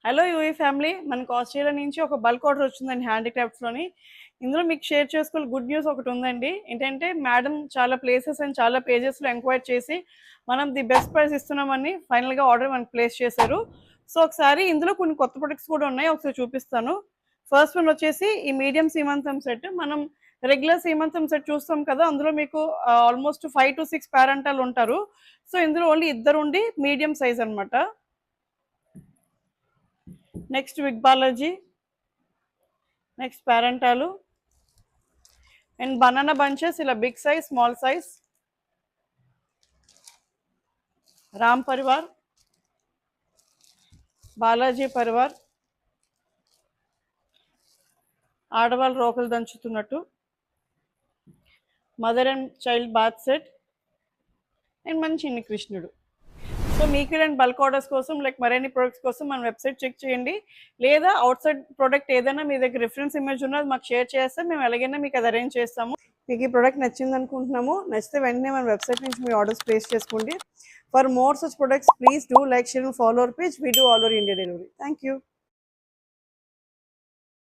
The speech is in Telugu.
హలో యూవీ ఫ్యామిలీ, మనకు ఆస్ట్రేలియా నుంచి ఒక బల్క్ ఆర్డర్ వచ్చిందండి హ్యాండీక్రాఫ్ట్స్లోని. ఇందులో మీకు షేర్ చేసుకోవాలి గుడ్ న్యూస్ ఒకటి ఉందండి. ఏంటంటే మేడం చాలా ప్లేసెస్ అండ్ చాలా పేజెస్లో ఎంక్వైరీ చేసి మనం ది బెస్ట్ ప్రైస్ ఇస్తున్నామని ఫైనల్గా ఆర్డర్ మనకు ప్లేస్ చేశారు. సో ఒకసారి ఇందులో కొన్ని కొత్త ప్రొడక్ట్స్ కూడా ఉన్నాయి, ఒకసారి చూపిస్తాను. ఫస్ట్ వన్ వచ్చేసి ఈ మీడియం సీమంతం సెట్. మనం రెగ్యులర్ సీమంతం సెట్ చూస్తాం కదా, అందులో మీకు ఆల్మోస్ట్ 5 to 6 పేరెంటాలు ఉంటారు. సో ఇందులో ఓన్లీ ఇద్దరు ఉండి మీడియం సైజ్ అనమాట. నెక్స్ట్ బిగ్ బాలాజీ, నెక్స్ట్ పేరెంటాలు అండ్ బనానా బంచెస్ ఇలా big size small size. Ram Parivar, Balaji Parivar, ఆడవాళ్ళు రోకలు దంచుతున్నట్టు, mother and child bath set and మన చిన్ని కృష్ణుడు. సో మీకు ఇలాంటి బల్క్ ఆర్డర్స్ కోసం లైక్ మరిన్ని ప్రొడక్ట్స్ కోసం మన వెబ్సైట్ చెక్ చేయండి. లేదా అవుట్ సైడ్ ప్రోడక్ట్ ఏదైనా మీ దగ్గర రిఫరెన్స్ ఇమేజ్ ఉన్నది మాకు షేర్ చేస్తే మేము ఎలాగైనా మీకు అది అరేంజ్ చేస్తాము. మీకు ఈ ప్రోడక్ట్ నచ్చింది అనుకుంటున్నాము. నచ్చితే వెంటనే మన వెబ్సైట్ నుంచి మీ ఆర్డర్స్ ప్లేస్ చేసుకోండి. For more such products please do like, share and follow our page. We do all over India delivery. Thank you.